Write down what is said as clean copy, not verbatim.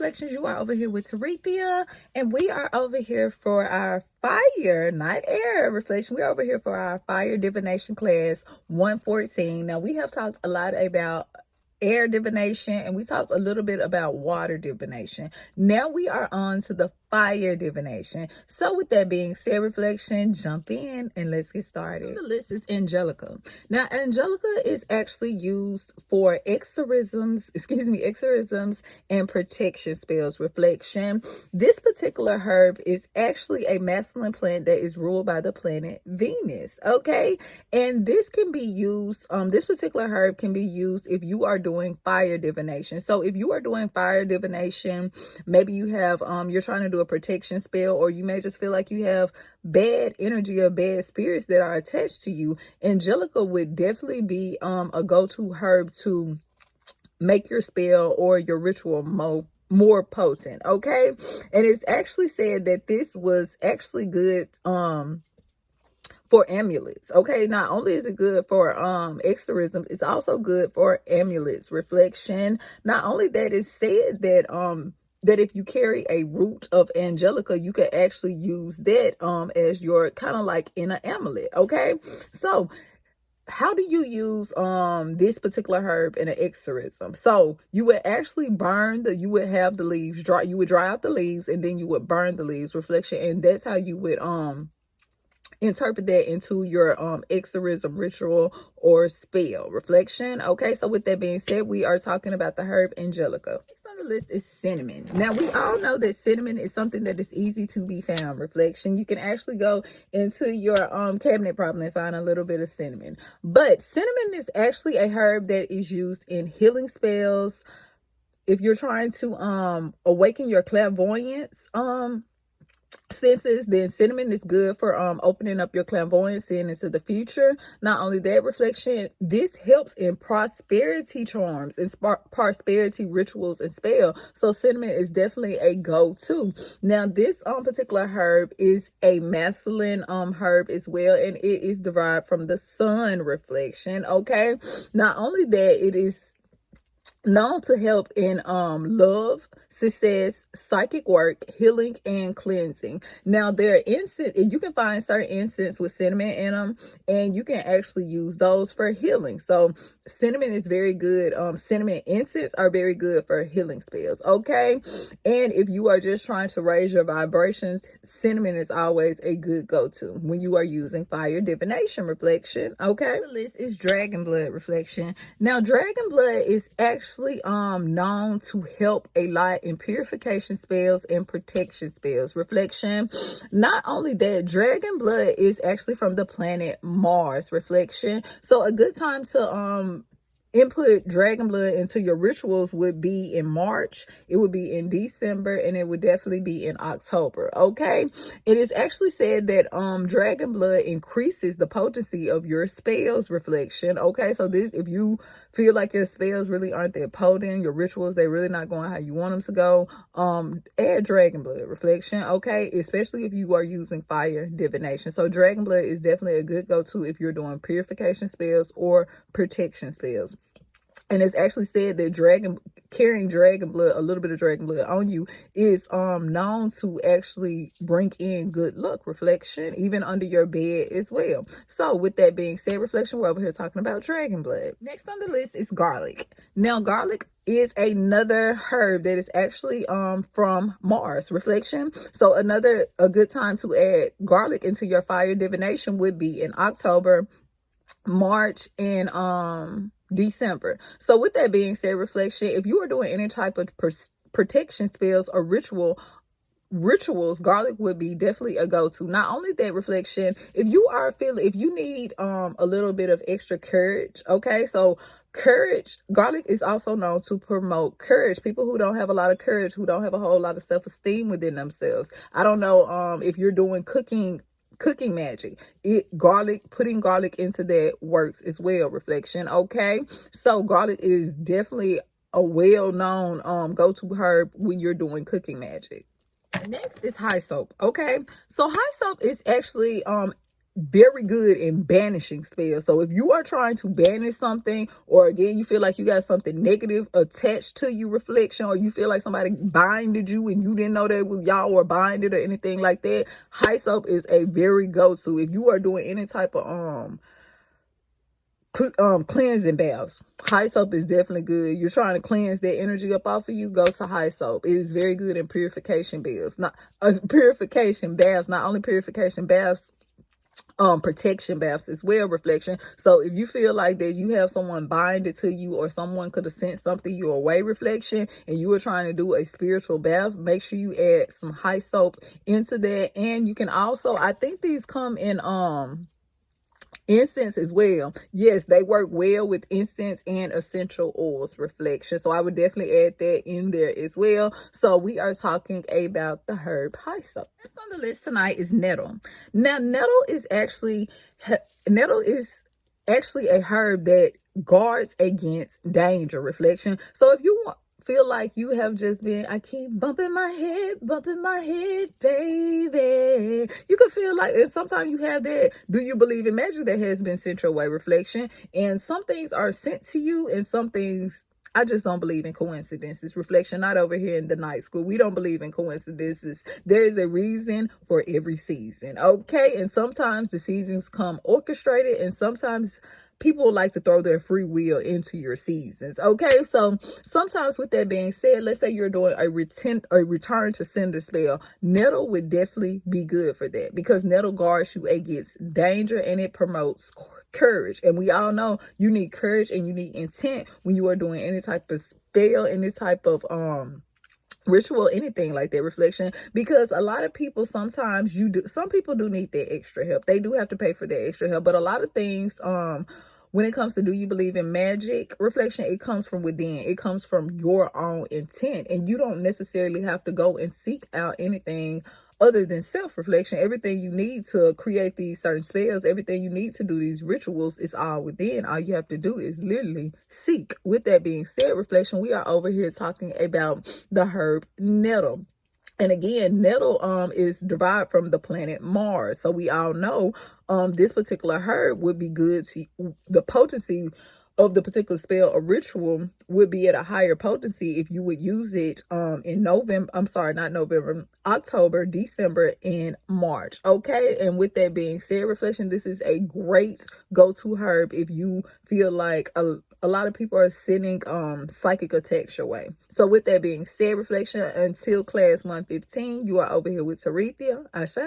Reflections. You are over here with Terethia, and we are over here for our fire, not air reflection. We're over here for our fire divination class 114. Now, we have talked a lot about air divination, and we talked a little bit about water divination. Now we are on to the fire divination. So with that being said, reflection, jump in and let's get started. The list is Angelica. Now, Angelica is actually used for exorcisms and protection spells. Reflection. This particular herb is actually a masculine plant that is ruled by the planet Venus. Okay. And this can be used, this particular herb can be used if you are doing fire divination. So if you are doing fire divination, maybe you have, you're trying to do a protection spell, or you may just feel like you have bad energy or bad spirits that are attached to you. Angelica would definitely be a go-to herb to make your spell or your ritual more potent. Okay. And it's actually said that this was actually good for amulets. Okay, not only is it good for exorcisms, it's also good for amulets. Reflection. Not only that, it's said that that if you carry a root of Angelica, you can actually use that as your kind of like in an amulet. Okay, so how do you use this particular herb in an exorcism? So you would actually you would have the leaves dry, you would dry out the leaves, and then you would burn the leaves. Reflection. And that's how you would interpret that into your exorcism ritual or spell. Reflection. Okay, so with that being said, we are talking about the herb Angelica. Next on the list is cinnamon. Now, we all know that cinnamon is something that is easy to be found. Reflection. You can actually go into your cabinet probably and find a little bit of cinnamon. But cinnamon is actually a herb that is used in healing spells. If you're trying to awaken your clairvoyance senses, then cinnamon is good for opening up your clairvoyance, seeing into the future. Not only that, reflection, this helps in prosperity charms and prosperity rituals and spell. So cinnamon is definitely a go-to. Now, this particular herb is a masculine herb as well, and it is derived from the sun. Reflection. Okay, not only that, it is known to help in love, success, psychic work, healing, and cleansing. Now, there are incense, you can find certain incense with cinnamon in them, and you can actually use those for healing. So cinnamon is very good. Cinnamon incense are very good for healing spells. Okay, and if you are just trying to raise your vibrations, cinnamon is always a good go-to when you are using fire divination. Reflection. Okay, the list is dragon blood. Reflection. Now, dragon blood is actually known to help a lot in purification spells and protection spells. Reflection. Not only that, dragon blood is actually from the planet Mars. Reflection. So a good time to input dragon blood into your rituals would be in March, it would be in December, and it would definitely be in October. Okay, it is actually said that dragon blood increases the potency of your spells. Reflection. Okay, so this, if you feel like your spells really aren't that potent, your rituals, they're really not going how you want them to go, add dragon blood. Reflection. Okay, especially if you are using fire divination. So dragon blood is definitely a good go-to if you're doing purification spells or protection spells. And it's actually said that carrying dragon blood, a little bit of dragon blood on you, is known to actually bring in good luck. Reflection, even under your bed as well. So with that being said, reflection, we're over here talking about dragon blood. Next on the list is garlic. Now, garlic is another herb that is actually from Mars. Reflection. So a good time to add garlic into your fire divination would be in October, March, and December. So with that being said, reflection, if you are doing any type of protection spells or rituals, garlic would be definitely a go-to. Not only that, reflection, if you need a little bit of extra courage. Okay, so courage, garlic is also known to promote courage. People who don't have a lot of courage, who don't have a whole lot of self-esteem within themselves. I don't know if you're doing cooking magic, putting garlic into that works as well. Reflection. Okay, so garlic is definitely a well-known go-to herb when you're doing cooking magic. Next is high soap. Okay, so high soap is actually very good in banishing spells. So if you are trying to banish something, or again, you feel like you got something negative attached to you, reflection, or you feel like somebody binded you and you didn't know that was y'all were binded or anything like that, high soap is a very go-to. If you are doing any type of cleansing baths, high soap is definitely good. You're trying to cleanse that energy up off of you, go to high soap. It is very good in purification baths, not purification baths, not only purification baths, protection baths as well, reflection. So if you feel like that you have someone binded to you, or someone could have sent something your way, reflection, and you were trying to do a spiritual bath, make sure you add some high soap into that. And you can also, I think these come in incense as well. Yes, they work well with incense and essential oils, reflection. So I would definitely add that in there as well. So we are talking about the herb high soap. Next on the list tonight is nettle. Now nettle is actually a herb that guards against danger, reflection. So if you feel like you have just been, I keep bumping my head, baby. You can feel like, and sometimes you have that, do you believe in magic that has been sent your way, reflection. And some things are sent to you, and some things, I just don't believe in coincidences, reflection. Not over here in the night school. We don't believe in coincidences. There is a reason for every season, okay? And sometimes the seasons come orchestrated, and sometimes people like to throw their free will into your seasons, okay? So sometimes, with that being said, let's say you're doing a return to sender spell, nettle would definitely be good for that, because nettle guards you against danger, and it promotes courage. And we all know you need courage and you need intent when you are doing any type of spell, any type of ritual, anything like that, reflection. Because a lot of people, sometimes some people do need that extra help. They do have to pay for that extra help. But a lot of things, when it comes to, do you believe in magic, reflection, it comes from within. It comes from your own intent, and you don't necessarily have to go and seek out anything other than self-reflection. Everything you need to create these certain spells, everything you need to do these rituals, is all within. All you have to do is literally seek. With that being said, reflection, we are over here talking about the herb nettle. And again, nettle is derived from the planet Mars. So we all know this particular herb would be good to, the potency of the particular spell or ritual would be at a higher potency if you would use it in October, December, and March. Okay. And with that being said, reflection, this is a great go-to herb if you feel like a lot of people are sending psychic attacks your way. So with that being said, reflection, until class 115, you are over here with Terethia. Ashe.